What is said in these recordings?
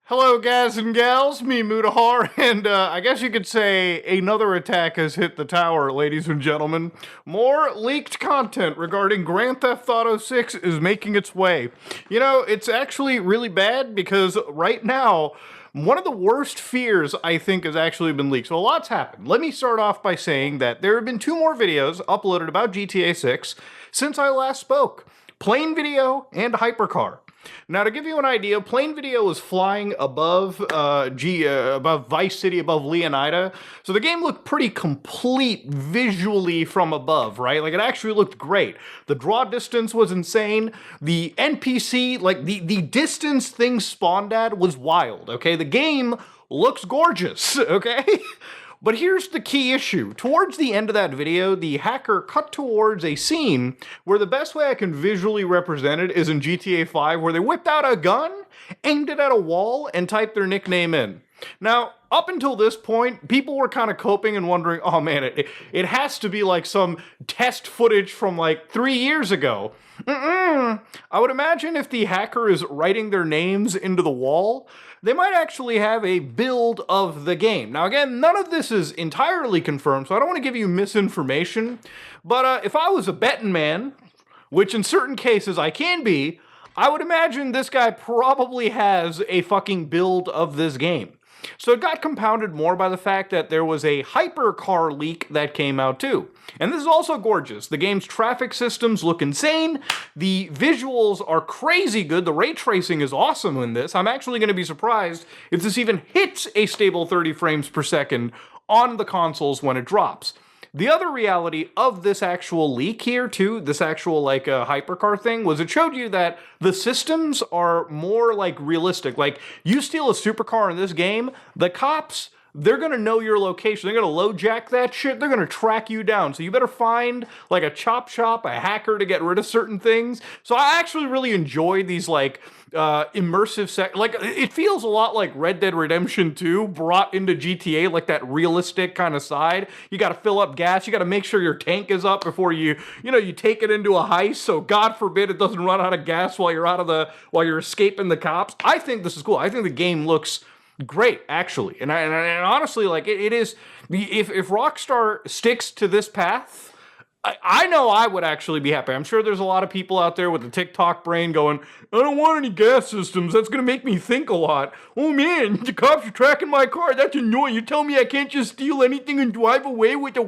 Hello, guys and gals, me Mutahar, and I guess you could say another attack has hit the tower, ladies and gentlemen. More leaked content regarding Grand Theft Auto 6 is making its way. You know, it's actually really bad because right now, one of the worst fears, I think, has actually been leaked. So a lot's happened. Let me start off by saying that there have been two more videos uploaded about GTA 6 since I last spoke. Plain video and Hypercar. Now, to give you an idea, Plain Video was flying above above Vice City, above Leonida, so the game looked pretty complete visually from above, right? Like, it actually looked great. The draw distance was insane. The NPC, like, the distance things spawned at was wild, okay? The game looks gorgeous, okay? But here's the key issue. Towards the end of that video, the hacker cut towards a scene where the best way I can visually represent it is in GTA 5, where they whipped out a gun, aimed it at a wall, and typed their nickname in. Now, up until this point, people were kind of coping and wondering, oh man, it has to be like some test footage from like 3 years ago. I would imagine if the hacker is writing their names into the wall, they might actually have a build of the game. Now again, none of this is entirely confirmed, so I don't want to give you misinformation, but if I was a betting man, which in certain cases I can be, I would imagine this guy probably has a fucking build of this game. So it got compounded more by the fact that there was a hypercar leak that came out too. And this is also gorgeous. The game's traffic systems look insane. The visuals are crazy good. The ray tracing is awesome in this. I'm actually going to be surprised if this even hits a stable 30 frames per second on the consoles when it drops. The other reality of this actual leak here, too, this actual, like, hypercar thing, was it showed you that the systems are more, like, realistic. Like, you steal a supercar in this game, the cops, they're gonna know your location. They're gonna LoJack that shit. They're gonna track you down. So you better find, like, a chop shop, a hacker to get rid of certain things. So I actually really enjoyed these, like, immersive like, it feels a lot like Red Dead Redemption 2 brought into GTA, like that realistic kind of side. You gotta fill up gas, you gotta make sure your tank is up before you take it into a heist, so God forbid it doesn't run out of gas while you're escaping the cops. I think this is cool. I think the game looks great, actually. And honestly, like, it is, if Rockstar sticks to this path, I know I would actually be happy. I'm sure there's a lot of people out there with the TikTok brain going, I don't want any gas systems. That's going to make me think a lot. Oh man, the cops are tracking my car. That's annoying. You tell me I can't just steal anything and drive away without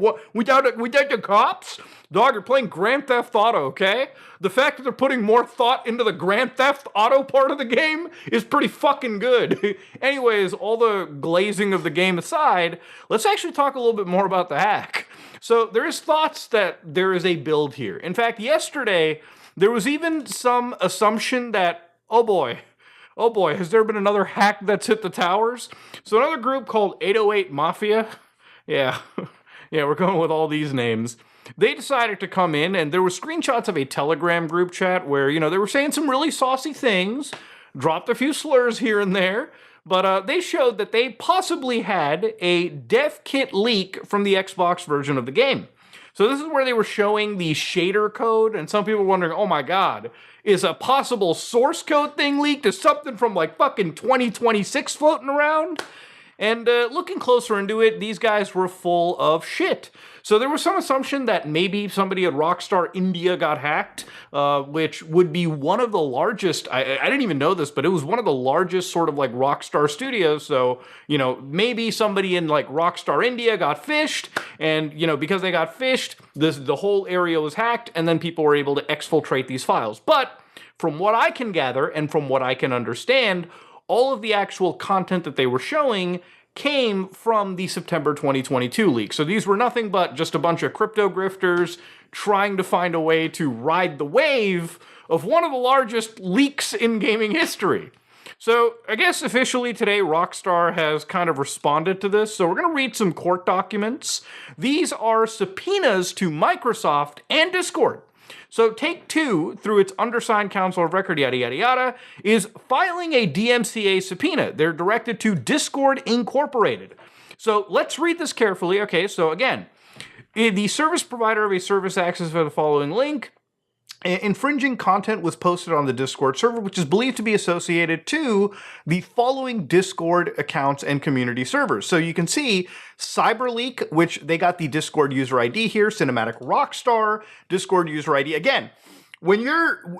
the cops? Dog, you're playing Grand Theft Auto, okay? The fact that they're putting more thought into the Grand Theft Auto part of the game is pretty fucking good. Anyways, all the glazing of the game aside, let's actually talk a little bit more about the hack. So there is thoughts that there is a build here. In fact, yesterday, there was even some assumption that, oh boy, has there been another hack that's hit the towers? So another group called 808 Mafia, yeah, we're going with all these names. They decided to come in, and there were screenshots of a Telegram group chat where, they were saying some really saucy things, dropped a few slurs here and there, but they showed that they possibly had a dev kit leak from the Xbox version of the game. So this is where they were showing the shader code, and some people were wondering, oh my god, is a possible source code thing leaked? Is something from like fucking 2026 floating around? And looking closer into it, these guys were full of shit. So there was some assumption that maybe somebody at Rockstar India got hacked, which would be one of the largest, I didn't even know this, but it was one of the largest sort of like Rockstar studios. So, maybe somebody in like Rockstar India got phished, and, because they got phished, the whole area was hacked, and then people were able to exfiltrate these files. But from what I can gather, and from what I can understand, all of the actual content that they were showing came from the September 2022 leak. So these were nothing but just a bunch of crypto grifters trying to find a way to ride the wave of one of the largest leaks in gaming history. So I guess officially today, Rockstar has kind of responded to this. So we're going to read some court documents. These are subpoenas to Microsoft and Discord. So Take-Two, through its undersigned counsel of record, yada, yada, yada, is filing a DMCA subpoena. They're directed to Discord Incorporated. So let's read this carefully. Okay, so again, the service provider of a service access for the following link Infringing content was posted on the Discord server, which is believed to be associated to the following Discord accounts and community servers. So you can see CyberLeak, which they got the Discord user ID here, Cinematic Rockstar, Discord user ID. Again,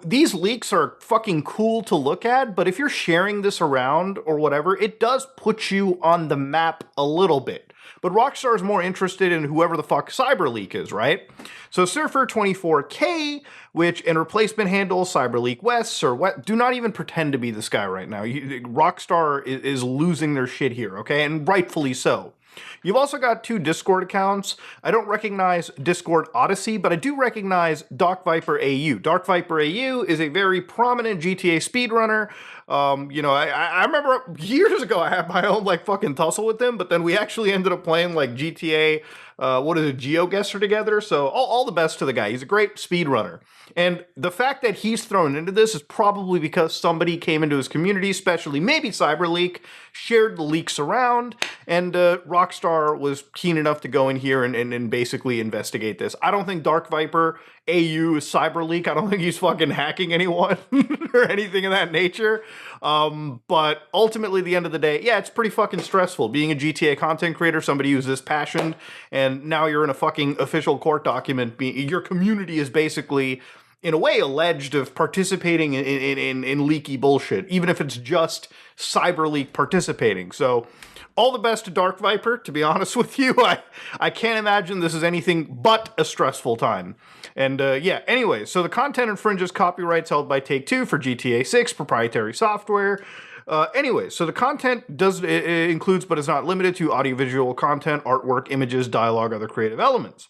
these leaks are fucking cool to look at, but if you're sharing this around or whatever, it does put you on the map a little bit. But Rockstar is more interested in whoever the fuck CyberLeak is, right? So Surfer24K, which in replacement handle CyberLeak West or what, do not even pretend to be this guy right now. Rockstar is losing their shit here, okay? And rightfully so. You've also got 2 Discord accounts. I don't recognize Discord Odyssey, but I do recognize Dark Viper AU. Dark Viper AU is a very prominent GTA speedrunner. I remember years ago I had my own like fucking tussle with him, but then we actually ended up playing like GTA, GeoGuessr together. So all the best to the guy. He's a great speedrunner. And the fact that he's thrown into this is probably because somebody came into his community, especially maybe CyberLeak, shared the leaks around, and Rockstar was keen enough to go in here and basically investigate this. I don't think Dark Viper AU is CyberLeak. I don't think he's fucking hacking anyone or anything of that nature. But ultimately, at the end of the day, yeah, it's pretty fucking stressful being a GTA content creator, somebody who's this passionate, and now you're in a fucking official court document. Your community is basically, in a way, alleged of participating in leaky bullshit, even if it's just CyberLeak participating. So all the best to Dark Viper, to be honest with you. I can't imagine this is anything but a stressful time. And anyway, so the content infringes copyrights held by Take-Two for GTA 6 proprietary software. So the content includes but is not limited to audiovisual content, artwork, images, dialogue, other creative elements.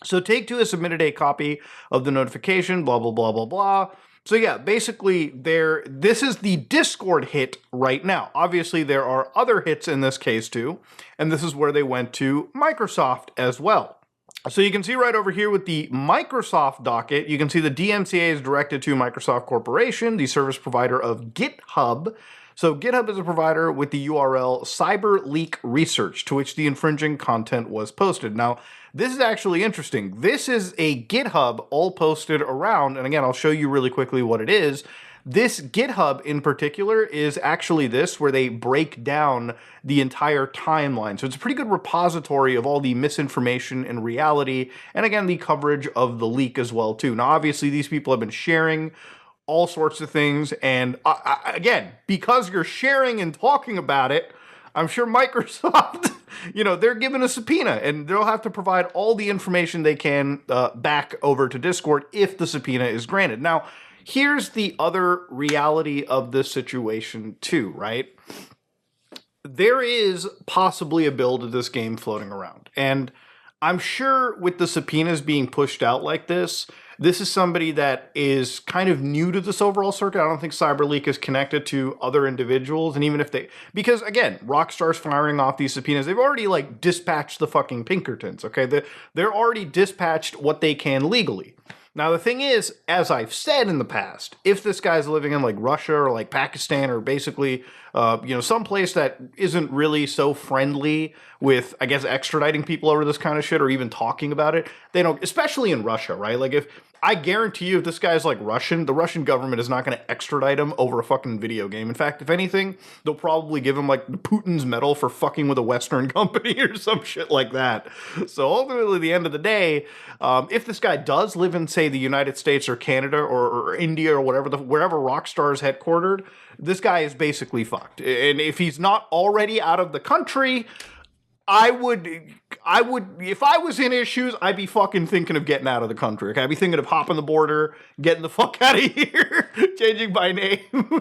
So Take-Two has submitted a copy of the notification, blah, blah, blah, blah, blah. So yeah, basically this is the Discord hit right now. Obviously there are other hits in this case too, and this is where they went to Microsoft as well. So you can see right over here with the Microsoft docket, you can see the DMCA is directed to Microsoft Corporation, the service provider of GitHub. So GitHub is a provider with the URL CyberLeak Research, to which the infringing content was posted. Now, this is actually interesting. This is a GitHub all posted around, and again, I'll show you really quickly what it is. This GitHub in particular is actually this, where they break down the entire timeline. So it's a pretty good repository of all the misinformation and reality, and again, the coverage of the leak as well, too. Now, obviously, these people have been sharing all sorts of things, and again, because you're sharing and talking about it, I'm sure Microsoft, they're given a subpoena, and they'll have to provide all the information they can back over to Discord if the subpoena is granted. Now, here's the other reality of this situation too, right? There is possibly a build of this game floating around, and I'm sure with the subpoenas being pushed out like this is somebody that is kind of new to this overall circuit. I don't think CyberLeak is connected to other individuals, and even if because again, Rockstar's firing off these subpoenas, they've already like dispatched the fucking Pinkertons, okay? They're already dispatched what they can legally. Now, the thing is, as I've said in the past, if this guy's living in like Russia or like Pakistan or basically, someplace that isn't really so friendly with, I guess, extraditing people over this kind of shit or even talking about it, they don't, especially in Russia, right? Like if, I guarantee you if this guy's like Russian, the Russian government is not going to extradite him over a fucking video game. In fact, if anything, they'll probably give him like Putin's medal for fucking with a Western company or some shit like that. So ultimately, at the end of the day, if this guy does live in, say, the United States or Canada or India or wherever Rockstar is headquartered, this guy is basically fucked. And if he's not already out of the country, I would, if I was in his shoes, I'd be fucking thinking of getting out of the country. Okay? I'd be thinking of hopping the border, getting the fuck out of here, changing my name.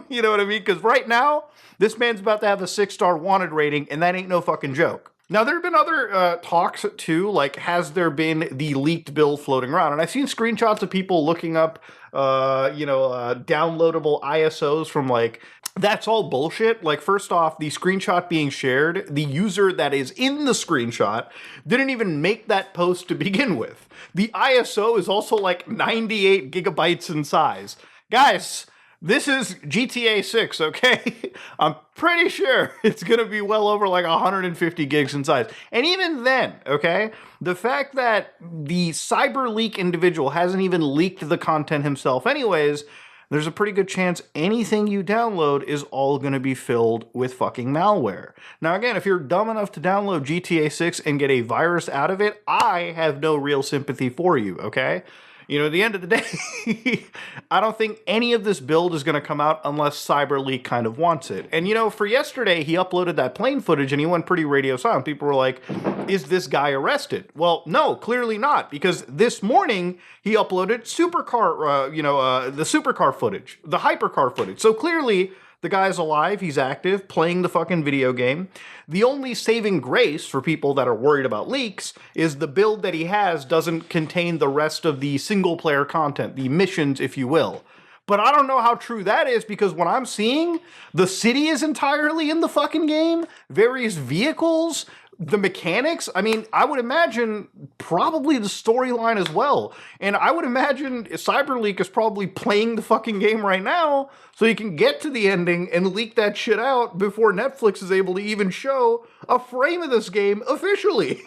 You know what I mean? Because right now, this man's about to have a 6-star wanted rating, and that ain't no fucking joke. Now, there have been other talks, too, like, has there been the leaked bill floating around? And I've seen screenshots of people looking up, downloadable ISOs from, like, that's all bullshit. Like, first off, the screenshot being shared, the user that is in the screenshot didn't even make that post to begin with. The ISO is also, like, 98 gigabytes in size. Guys, This is GTA 6, okay? I'm pretty sure it's going to be well over like 150 gigs in size. And even then, okay, the fact that the cyber leak individual hasn't even leaked the content himself, anyways, there's a pretty good chance anything you download is all going to be filled with fucking malware. Now, again, if you're dumb enough to download GTA 6 and get a virus out of it, I have no real sympathy for you, okay? You know, at the end of the day, I don't think any of this build is going to come out unless CyberLeak kind of wants it. And, you know, for yesterday, he uploaded that plane footage and he went pretty radio silent. People were like, is this guy arrested? Well, no, clearly not, because this morning he uploaded the supercar footage, the hypercar footage. So clearly the guy's alive, he's active, playing the fucking video game. The only saving grace for people that are worried about leaks is the build that he has doesn't contain the rest of the single player content, the missions, if you will. But I don't know how true that is, because what I'm seeing, the city is entirely in the fucking game, various vehicles, the mechanics. I mean, I would imagine probably the storyline as well. And I would imagine CyberLeak is probably playing the fucking game right now so you can get to the ending and leak that shit out before Netflix is able to even show a frame of this game officially,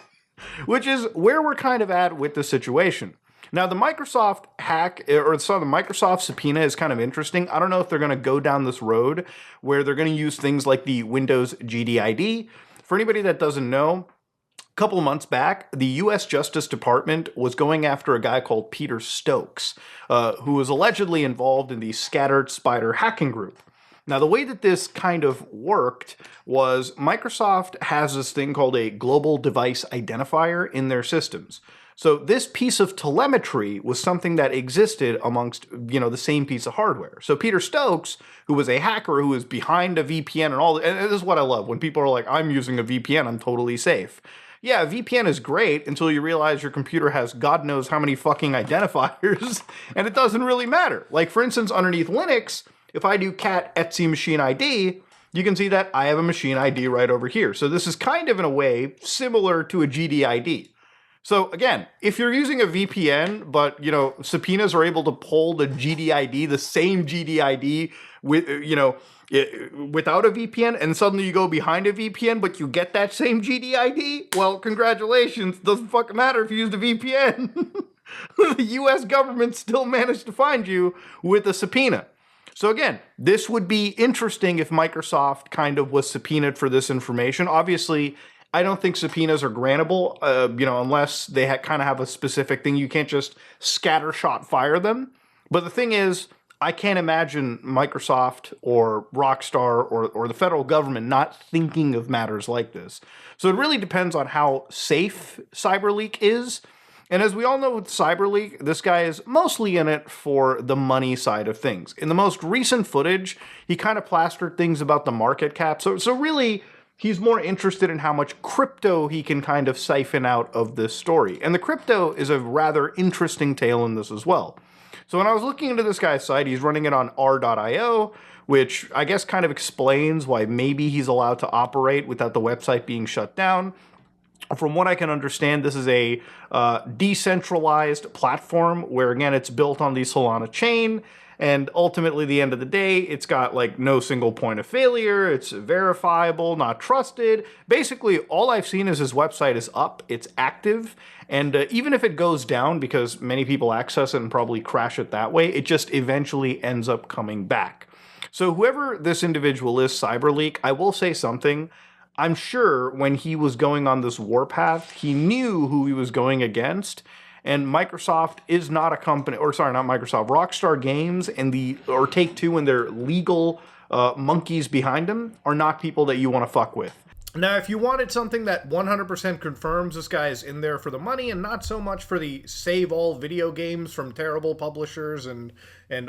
which is where we're kind of at with the situation. Now, the Microsoft hack, or the Microsoft subpoena is kind of interesting. I don't know if they're going to go down this road where they're going to use things like the Windows GDID. For anybody that doesn't know, a couple of months back, the U.S. Justice Department was going after a guy called Peter Stokes, who was allegedly involved in the Scattered Spider hacking group. Now, the way that this kind of worked was Microsoft has this thing called a global device identifier in their systems. So this piece of telemetry was something that existed amongst, you know, the same piece of hardware. So Peter Stokes, who was a hacker who was behind a VPN and all, and this is what I love, when people are like, I'm using a VPN, I'm totally safe. Yeah, a VPN is great until you realize your computer has God knows how many fucking identifiers, and it doesn't really matter. Like, for instance, underneath Linux, if I do cat Etsy machine ID, you can see that I have a machine ID right over here. So this is kind of, in a way, similar to a GDID. So again, if you're using a VPN, but, you know, subpoenas are able to pull the GDID, the same GDID with, you know, without a VPN, and suddenly you go behind a VPN, but you get that same GDID, well, congratulations. Doesn't fucking matter if you used a VPN. The US government still managed to find you with a subpoena. So again, this would be interesting if Microsoft kind of was subpoenaed for this information. Obviously, I don't think subpoenas are grantable, unless they kind of have a specific thing. You can't just scattershot fire them. But the thing is, I can't imagine Microsoft or Rockstar or the federal government not thinking of matters like this. So it really depends on how safe CyberLeak is. And as we all know with CyberLeak, this guy is mostly in it for the money side of things. In the most recent footage, he kind of plastered things about the market cap. So really, he's more interested in how much crypto he can kind of siphon out of this story. And the crypto is a rather interesting tale in this as well. So when I was looking into this guy's site, he's running it on r.io, which I guess kind of explains why maybe he's allowed to operate without the website being shut down. From what I can understand, this is a decentralized platform where, again, it's built on the Solana chain. And ultimately, at the end of the day, it's got like no single point of failure. It's verifiable, not trusted. Basically, all I've seen is his website is up, it's active. And even if it goes down, because many people access it and probably crash it that way, it just eventually ends up coming back. So whoever this individual is, CyberLeak, I will say something. I'm sure when he was going on this warpath, he knew who he was going against. And Microsoft is not a company, or sorry, not Microsoft, Rockstar Games and or Take-Two and their legal monkeys behind them are not people that you want to fuck with. Now, if you wanted something that 100% confirms this guy is in there for the money and not so much for the save all video games from terrible publishers and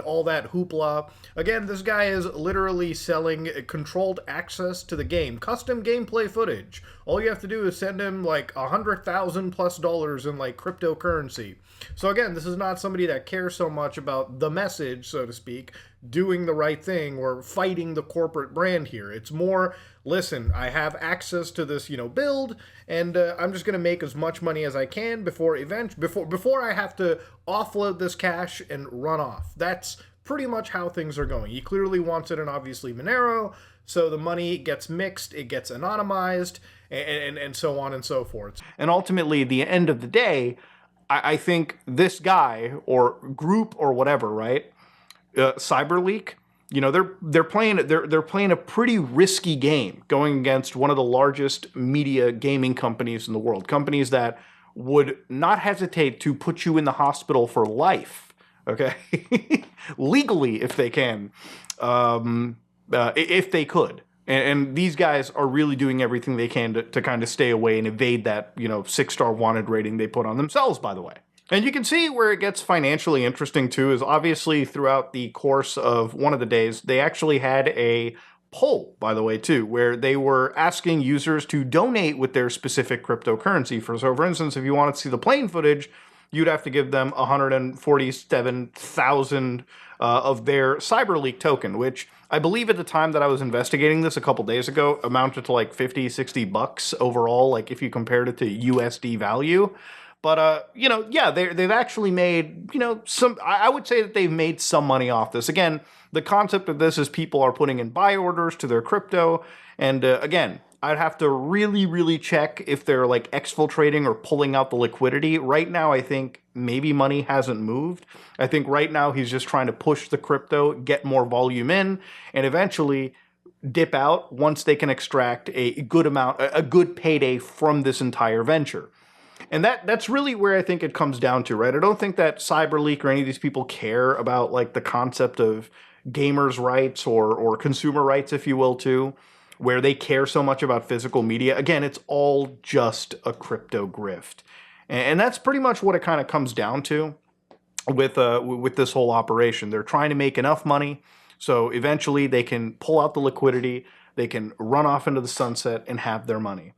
all that hoopla, again, this guy is literally selling controlled access to the game, custom gameplay footage. All you have to do is send him like $100,000+ in like cryptocurrency. So again, this is not somebody that cares so much about the message, so to speak, doing the right thing or fighting the corporate brand here. It's more, listen, I have access to this, build, and I'm just going to make as much money as I can before I have to offload this cash and run off. That's pretty much how things are going. He clearly wants it in obviously Monero, so the money gets mixed, it gets anonymized, and so on and so forth. And ultimately, at the end of the day, I think this guy or group or whatever, right? CyberLeak, you know, they're playing a pretty risky game going against one of the largest media gaming companies in the world, companies that would not hesitate to put you in the hospital for life, okay, legally if they can, if they could. And these guys are really doing everything they can to kind of stay away and evade that, you know, 6-star wanted rating they put on themselves, by the way. And you can see where it gets financially interesting too, is obviously throughout the course of one of the days, they actually had a poll, by the way, too, where they were asking users to donate with their specific cryptocurrency. So for instance, if you wanted to see the plane footage, you'd have to give them 147,000 of their CyberLeak token, which I believe at the time that I was investigating this a couple days ago amounted to like 50, 60 bucks overall, like if you compared it to USD value. But, you know, yeah, they've actually made, you know, I would say that they've made some money off this. Again, the concept of this is people are putting in buy orders to their crypto. And again, I'd have to really, really check if they're like exfiltrating or pulling out the liquidity. Right now, I think maybe money hasn't moved. I think right now he's just trying to push the crypto, get more volume in, and eventually dip out once they can extract a good payday from this entire venture. And that's really where I think it comes down to, right? I don't think that CyberLeak or any of these people care about like the concept of gamers' rights or consumer rights, if you will, too, where they care so much about physical media. Again, it's all just a crypto grift. And that's pretty much what it kind of comes down to with this whole operation. They're trying to make enough money so eventually they can pull out the liquidity, they can run off into the sunset and have their money.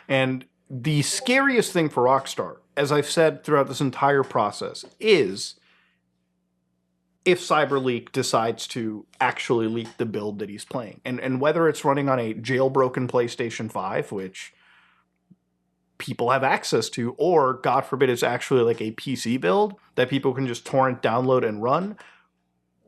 And the scariest thing for Rockstar, as I've said throughout this entire process, is if CyberLeak decides to actually leak the build that he's playing. And whether it's running on a jailbroken PlayStation 5, which people have access to, or God forbid it's actually like a PC build that people can just torrent, download, and run,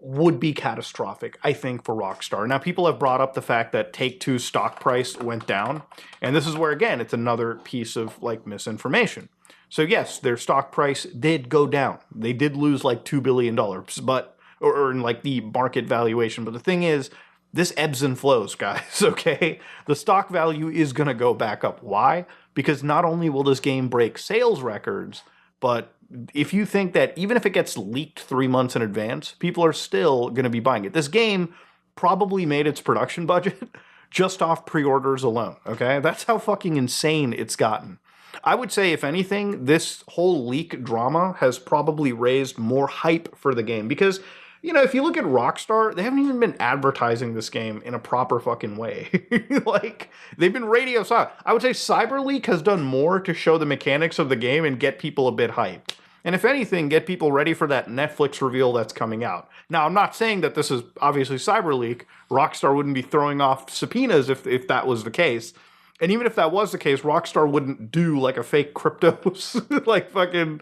would be catastrophic, I think, for Rockstar. Now, people have brought up the fact that Take-Two's stock price went down, and this is where, again, it's another piece of, like, misinformation. So, yes, their stock price did go down. They did lose, like, $2 billion, but, or in, like, the market valuation. But the thing is, this ebbs and flows, guys, okay? The stock value is going to go back up. Why? Because not only will this game break sales records, but if you think that even if it gets leaked 3 months in advance, people are still going to be buying it. This game probably made its production budget just off pre-orders alone, okay? That's how fucking insane it's gotten. I would say, if anything, this whole leak drama has probably raised more hype for the game because, you know, if you look at Rockstar, they haven't even been advertising this game in a proper fucking way. Like, they've been radio silent. I would say CyberLeak has done more to show the mechanics of the game and get people a bit hyped. And if anything, get people ready for that Netflix reveal that's coming out. Now, I'm not saying that this is obviously CyberLeak. Rockstar wouldn't be throwing off subpoenas if that was the case. And even if that was the case, Rockstar wouldn't do like a fake crypto, like fucking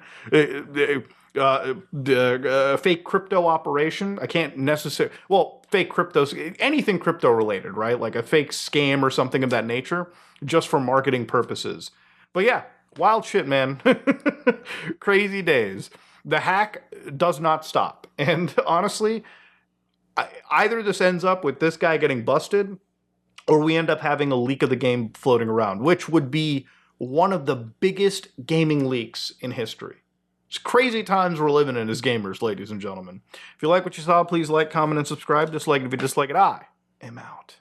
fake crypto operation. I can't necessarily, well, fake cryptos, anything crypto related, right? Like a fake scam or something of that nature, just for marketing purposes. But yeah, wild shit, man. Crazy days. The hack does not stop. And honestly, either this ends up with this guy getting busted, or we end up having a leak of the game floating around, which would be one of the biggest gaming leaks in history. It's crazy times we're living in as gamers, ladies and gentlemen. If you like what you saw, please like, comment, and subscribe. Dislike it if you dislike it. I am out.